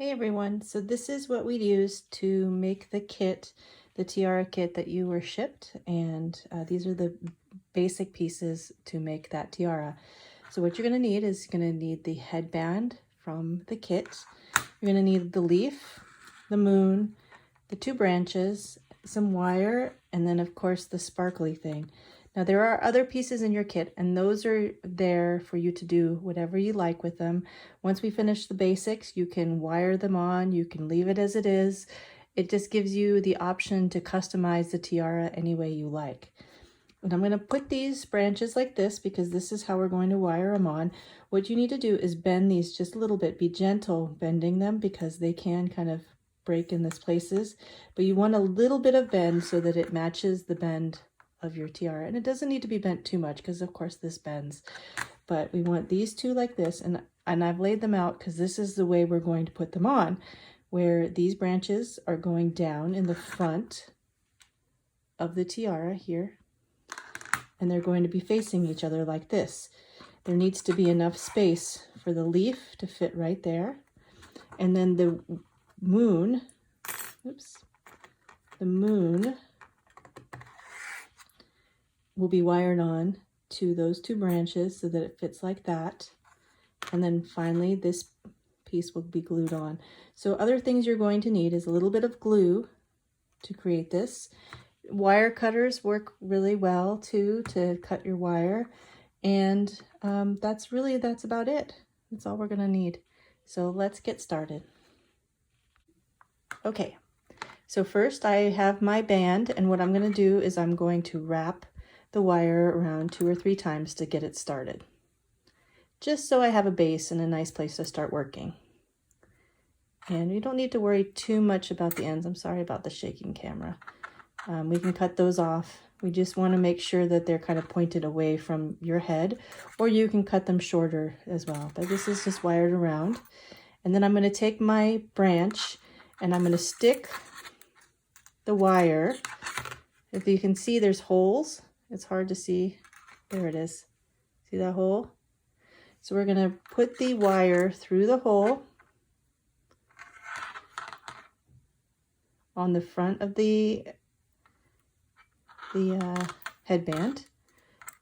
Hey everyone, so this is what we used to make the kit, the tiara kit that you were shipped, and these are the basic pieces to make that tiara. So what you're going to need is you're going to need the headband from the kit, you're going to need the leaf, the moon, the two branches, some wire, and then of course the sparkly thing. Now there are other pieces in your kit and those are there for you to do whatever you like with them. Once we finish the basics, you can wire them on, you can leave it as it is. It just gives you the option to customize the tiara any way you like. And I'm going to put these branches like this because this is how we're going to wire them on. What you need to do is bend these just a little bit. Be gentle bending them because they can kind of break in these places. But you want a little bit of bend so that it matches the bend of your tiara. And it doesn't need to be bent too much because of course this bends. But we want these two like this. And I've laid them out because this is the way we're going to put them on, where these branches are going down in the front of the tiara here. And they're going to be facing each other like this. There needs to be enough space for the leaf to fit right there. And then the moon, the moon will be wired on to those two branches so that it fits like that. And then finally this piece will be glued on. So other things you're going to need is a little bit of glue to create this. Wire cutters work really well too to cut your wire, and that's about it. That's all we're gonna need. So let's get started. Okay, so first I have my band, and what I'm gonna do is I'm going to wrap the wire around 2 or 3 times to get it started, just so I have a base and a nice place to start working. And you don't need to worry too much about the ends. I'm sorry about the shaking camera. We can cut those off. We just want to make sure that they're kind of pointed away from your head, or you can cut them shorter as well. But this is just wired around. And then I'm going to take my branch and I'm going to stick the wire. If you can see, there's holes. It's hard to see. There it is. See that hole? So we're going to put the wire through the hole on the front of the headband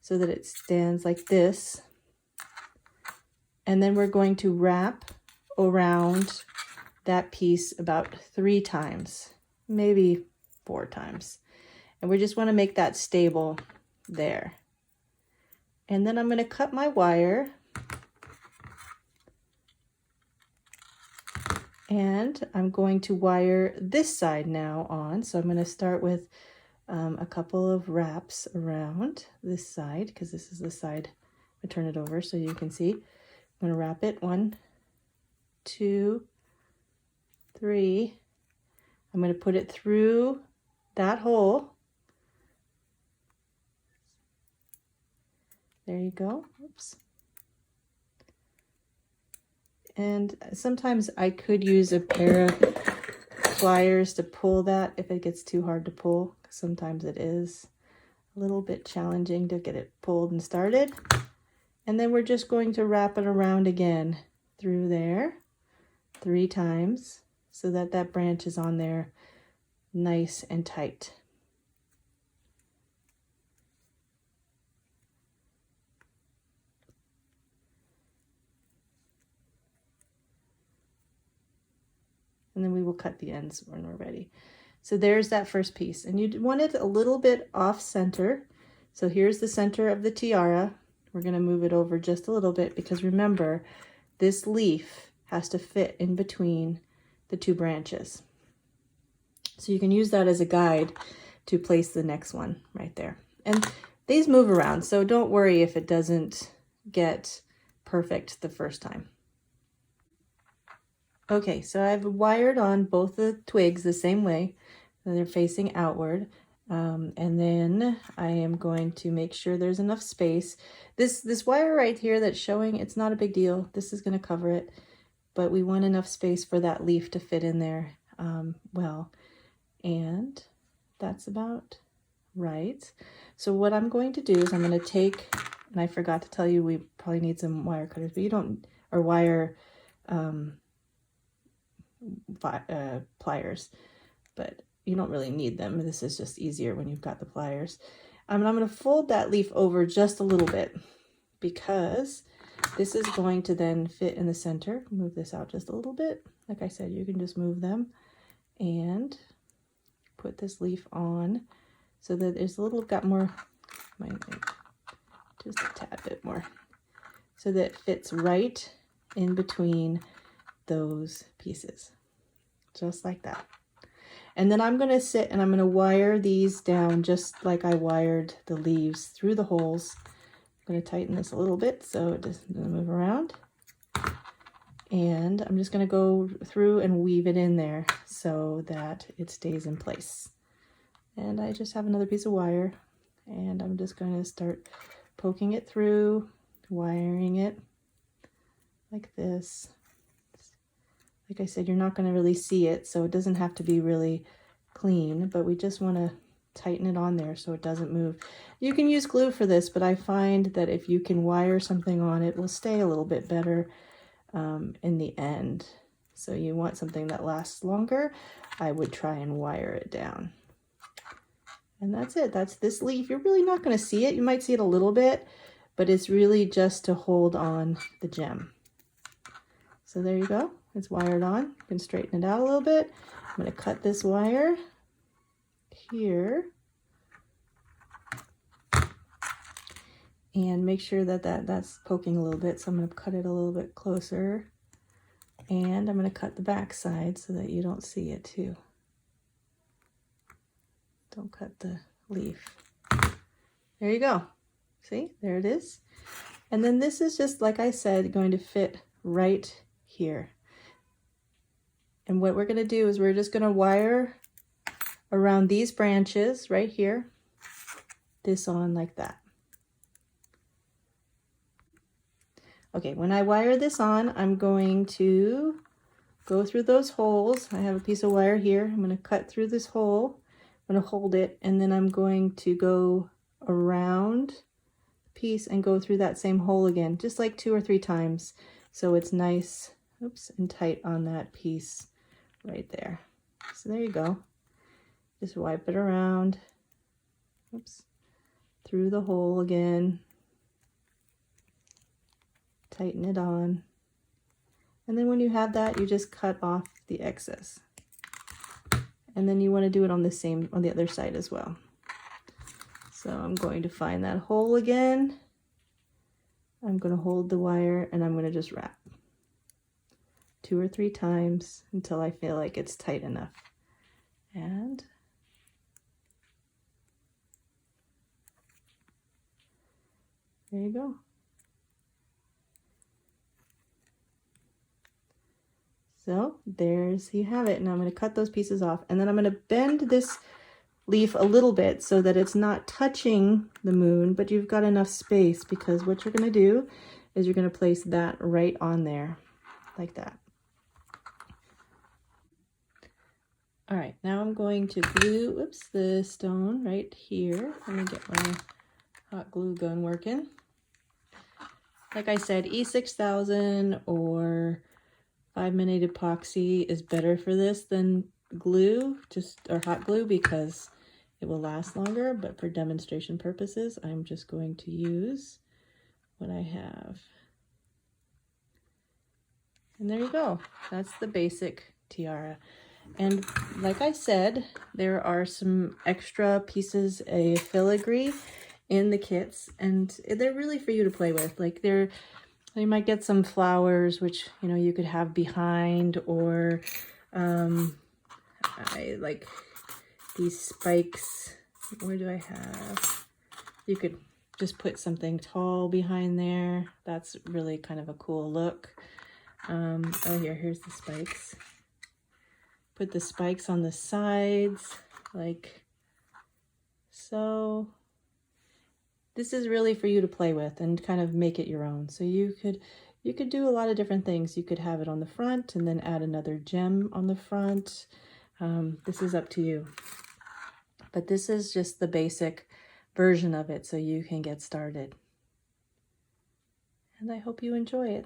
so that it stands like this, and then we're going to wrap around that piece about 3 times, maybe 4 times, and we just want to make that stable there. And then I'm going to cut my wire, and I'm going to wire this side now on. So I'm going to start with a couple of wraps around this side, because this is the side. I turn it over so you can see. I'm going to wrap it 1, 2, 3. I'm going to put it through that hole. There you go. Oops. And sometimes I could use a pair of pliers to pull that if it gets too hard to pull. Sometimes it is a little bit challenging to get it pulled and started. And then we're just going to wrap it around again through there 3 times so that that branch is on there nice and tight. And then we will cut the ends when we're ready. So there's that first piece, and you want it a little bit off center. So here's the center of the tiara. We're going to move it over just a little bit because remember, this leaf has to fit in between the 2 branches. So you can use that as a guide to place the next one right there. And these move around, so don't worry if it doesn't get perfect the first time. Okay, so I've wired on both the twigs the same way. They're facing outward. And then I am going to make sure there's enough space. This wire right here that's showing, it's not a big deal. This is going to cover it, but we want enough space for that leaf to fit in there well. And that's about right. So what I'm going to do is I'm going to take, and I forgot to tell you, we probably need some wire cutters, but you don't, or wire pliers, but you don't really need them. This is just easier when you've got the pliers. I'm going to fold that leaf over just a little bit because this is going to then fit in the center. Move this out just a little bit. Like I said, you can just move them and put this leaf on so that there's a little, got more, just a tad bit more, so that it fits right in between those pieces, just like that. And then I'm going to sit and I'm going to wire these down just like I wired the leaves through the holes. I'm going to tighten this a little bit so it doesn't move around. And I'm just going to go through and weave it in there so that it stays in place. And I just have another piece of wire and I'm just going to start poking it through, wiring it like this. Like I said, you're not going to really see it, so it doesn't have to be really clean, but we just want to tighten it on there so it doesn't move. You can use glue for this, but I find that if you can wire something on, it will stay a little bit better in the end. So you want something that lasts longer, I would try and wire it down. And that's it. That's this leaf. You're really not going to see it. You might see it a little bit, but it's really just to hold on the gem. So there you go. It's wired on. You can straighten it out a little bit. I'm going to cut this wire here and make sure that that's poking a little bit. So I'm going to cut it a little bit closer, and I'm going to cut the back side so that you don't see it too. Don't cut the leaf. There you go. See, there it is. And then this is just, like I said, going to fit right here. And what we're going to do is we're just going to wire around these branches right here, this on like that. Okay, when I wire this on, I'm going to go through those holes. I have a piece of wire here. I'm going to cut through this hole. I'm going to hold it, and then I'm going to go around the piece and go through that same hole again, just like 2 or 3 times, so it's nice, oops, and tight on that piece right there. So there you go. Just wipe it around, oops, through the hole again, tighten it on, and then when you have that, you just cut off the excess. And then you want to do it on the other side as well. So I'm going to find that hole again. I'm going to hold the wire and I'm going to just wrap 2 or 3 times until I feel like it's tight enough. And there you go. So there's, you have it. And I'm going to cut those pieces off, and then I'm going to bend this leaf a little bit so that it's not touching the moon, but you've got enough space, because what you're going to do is you're going to place that right on there like that. All right, now I'm going to glue, oops, the stone right here. Let me get my hot glue gun working. Like I said, E6000 or 5-minute epoxy is better for this than glue, or hot glue, because it will last longer, but for demonstration purposes, I'm just going to use what I have. And there you go. That's the basic tiara. And like I said, there are some extra pieces of filigree in the kits, and they're really for you to play with. Like you might get some flowers, which, you know, you could have behind, or I like these spikes. Where do I have? You could just put something tall behind there. That's really kind of a cool look. Oh, here's the spikes. Put the spikes on the sides, like so. This is really for you to play with and kind of make it your own. So you could do a lot of different things. You could have it on the front and then add another gem on the front. This is up to you. But this is just the basic version of it, so you can get started. And I hope you enjoy it.